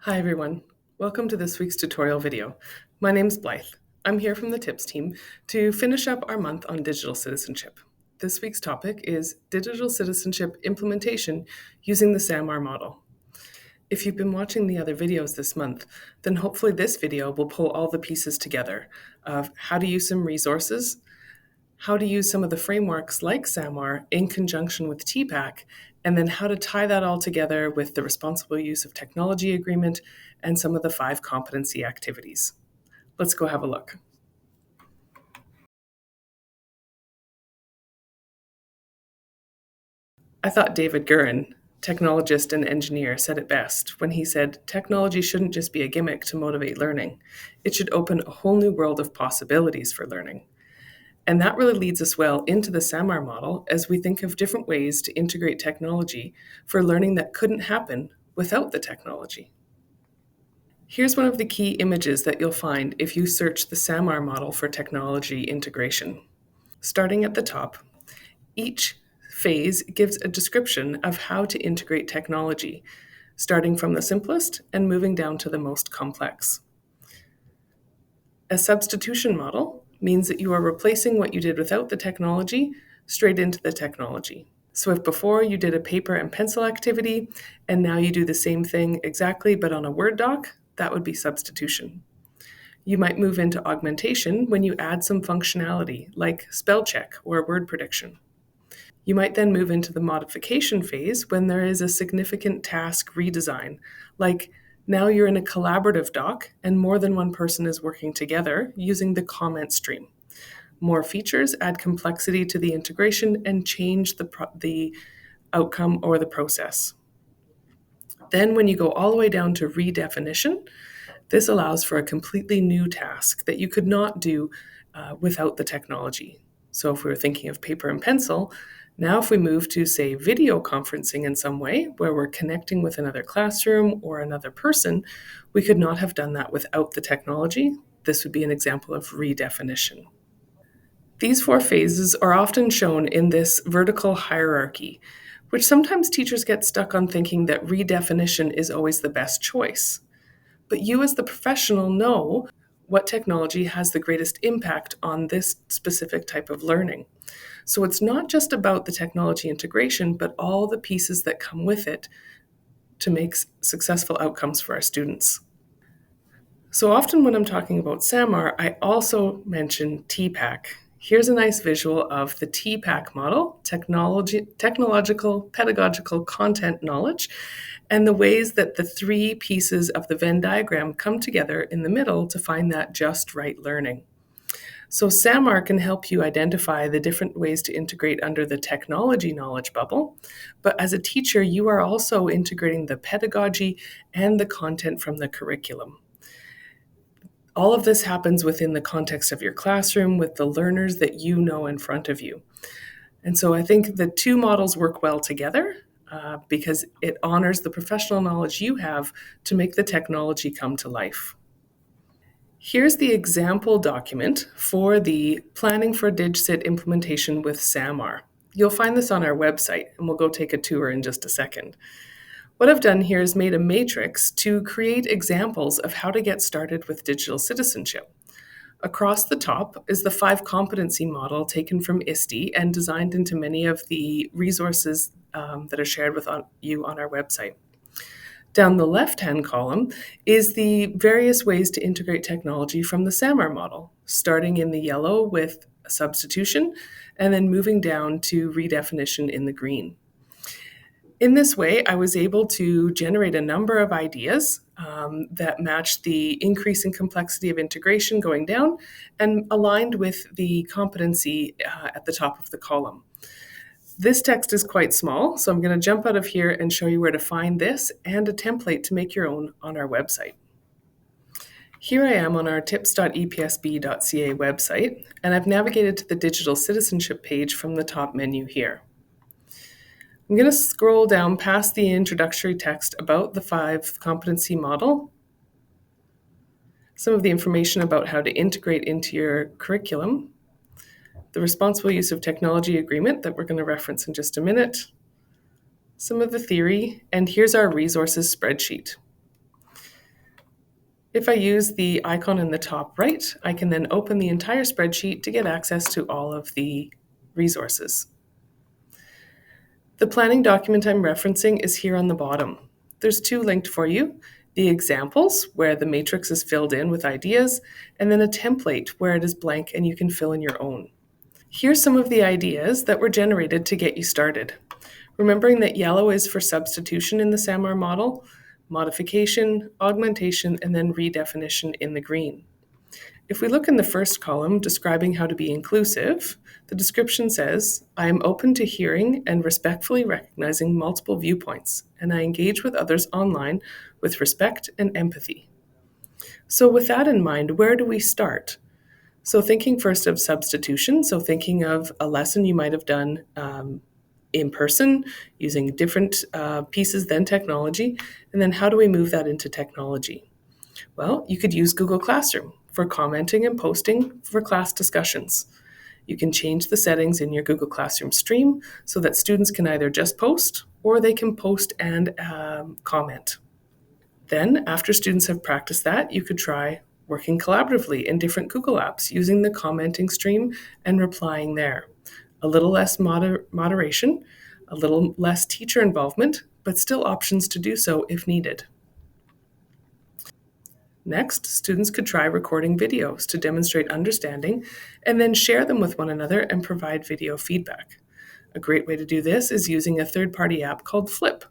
Hi everyone, welcome to this week's tutorial video. My name's Blythe. I'm here from the TIPS team to finish up our month on digital citizenship. This week's topic is digital citizenship implementation using the SAMR model. If you've been watching the other videos this month, then hopefully this video will pull all the pieces together of how to use some resources, how to use some of the frameworks like SAMR in conjunction with TPACK, and then how to tie that all together with the responsible use of technology agreement and some of the 5 competency activities. Let's go have a look. I thought David Gurin, technologist and engineer, said it best when he said, technology shouldn't just be a gimmick to motivate learning. It should open a whole new world of possibilities for learning. And that really leads us well into the SAMR model as we think of different ways to integrate technology for learning that couldn't happen without the technology. Here's one of the key images that you'll find if you search the SAMR model for technology integration. Starting at the top, each phase gives a description of how to integrate technology, starting from the simplest and moving down to the most complex. A substitution model means that you are replacing what you did without the technology straight into the technology. So if before you did a paper and pencil activity and now you do the same thing exactly but on a Word doc, that would be substitution. You might move into augmentation when you add some functionality like spell check or word prediction. You might then move into the modification phase when there is a significant task redesign, like now you're in a collaborative doc and more than one person is working together using the comment stream. More features add complexity to the integration and change the outcome or the process. Then when you go all the way down to redefinition, this allows for a completely new task that you could not do without the technology. So if we were thinking of paper and pencil, now if we move to, say, video conferencing in some way, where we're connecting with another classroom or another person, we could not have done that without the technology. This would be an example of redefinition. These 4 phases are often shown in this vertical hierarchy, which sometimes teachers get stuck on thinking that redefinition is always the best choice. But you as the professional know what technology has the greatest impact on this specific type of learning. So it's not just about the technology integration, but all the pieces that come with it to make successful outcomes for our students. So often when I'm talking about SAMR, I also mention TPACK. Here's a nice visual of the TPACK model, technological, pedagogical content knowledge, and the ways that the 3 pieces of the Venn diagram come together in the middle to find that just right learning. So SAMR can help you identify the different ways to integrate under the technology knowledge bubble, but as a teacher, you are also integrating the pedagogy and the content from the curriculum. All of this happens within the context of your classroom with the learners that you know in front of you. And so I think the 2 models work well together because it honors the professional knowledge you have to make the technology come to life. Here's the example document for the Planning for DigCit implementation with SAMR. You'll find this on our website, and we'll go take a tour in just a second. What I've done here is made a matrix to create examples of how to get started with digital citizenship. Across the top is the 5 competency model taken from ISTE and designed into many of the resources that are shared with you on our website. Down the left-hand column is the various ways to integrate technology from the SAMR model, starting in the yellow with substitution and then moving down to redefinition in the green. In this way, I was able to generate a number of ideas that matched the increasing complexity of integration going down and aligned with the competency at the top of the column. This text is quite small, so I'm going to jump out of here and show you where to find this and a template to make your own on our website. Here I am on our tips.epsb.ca website, and I've navigated to the digital citizenship page from the top menu here. I'm going to scroll down past the introductory text about the 5 competency model, some of the information about how to integrate into your curriculum, the responsible use of technology agreement that we're going to reference in just a minute, some of the theory, and here's our resources spreadsheet. If I use the icon in the top right, I can then open the entire spreadsheet to get access to all of the resources. The planning document I'm referencing is here on the bottom. There's two linked for you: the examples, where the matrix is filled in with ideas, and then a template where it is blank and you can fill in your own. Here's some of the ideas that were generated to get you started. Remembering that yellow is for substitution in the SAMR model, modification, augmentation, and then redefinition in the green. If we look in the first column describing how to be inclusive, the description says, I am open to hearing and respectfully recognizing multiple viewpoints, and I engage with others online with respect and empathy. So, with that in mind, where do we start? So, thinking first of substitution, so thinking of a lesson you might have done in person using different pieces than technology, and then how do we move that into technology? Well, you could use Google Classroom for commenting and posting for class discussions. You can change the settings in your Google Classroom stream so that students can either just post or they can post and comment. Then, after students have practiced that, you could try working collaboratively in different Google apps using the commenting stream and replying there. A little less moderation, a little less teacher involvement, but still options to do so if needed. Next, students could try recording videos to demonstrate understanding and then share them with one another and provide video feedback. A great way to do this is using a third-party app called Flip.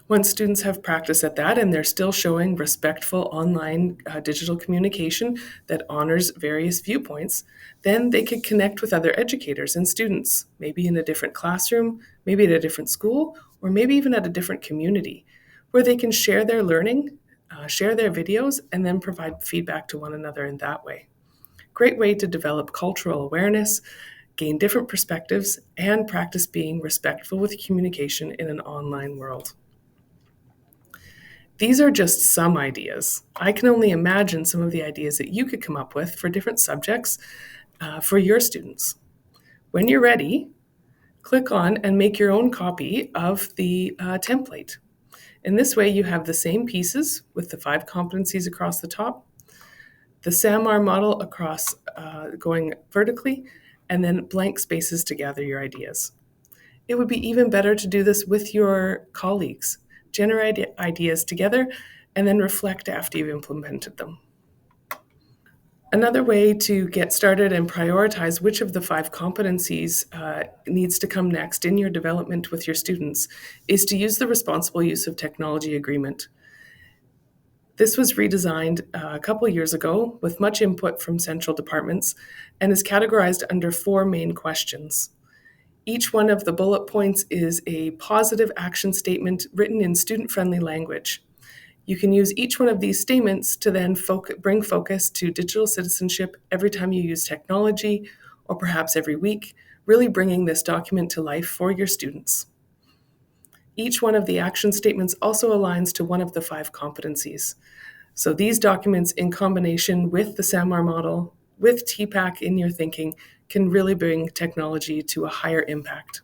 Once students have practiced at that and they're still showing respectful online digital communication that honors various viewpoints, then they could connect with other educators and students, maybe in a different classroom, maybe at a different school, or maybe even at a different community, where they can share their learning, share their videos, and then provide feedback to one another in that way. Great way to develop cultural awareness, gain different perspectives, and practice being respectful with communication in an online world. These are just some ideas. I can only imagine some of the ideas that you could come up with for different subjects for your students. When you're ready, click on and make your own copy of the template. In this way, you have the same pieces with the 5 competencies across the top, the SAMR model across going vertically, and then blank spaces to gather your ideas. It would be even better to do this with your colleagues. Generate ideas together and then reflect after you've implemented them. Another way to get started and prioritize which of the 5 competencies needs to come next in your development with your students is to use the responsible use of technology agreement. This was redesigned a couple years ago with much input from central departments and is categorized under 4 main questions. Each one of the bullet points is a positive action statement written in student-friendly language. You can use each one of these statements to then bring focus to digital citizenship every time you use technology, or perhaps every week, really bringing this document to life for your students. Each one of the action statements also aligns to one of the 5 competencies. So these documents, in combination with the SAMR model, with TPACK in your thinking, can really bring technology to a higher impact.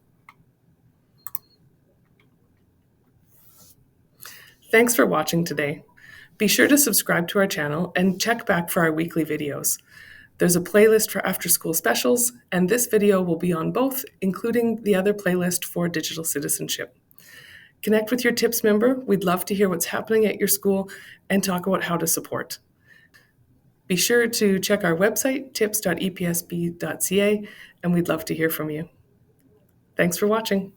Thanks for watching today. Be sure to subscribe to our channel and check back for our weekly videos. There's a playlist for after-school specials, and this video will be on both, including the other playlist for digital citizenship. Connect with your TIPS member. We'd love to hear what's happening at your school and talk about how to support. Be sure to check our website, tips.epsb.ca, and we'd love to hear from you. Thanks for watching.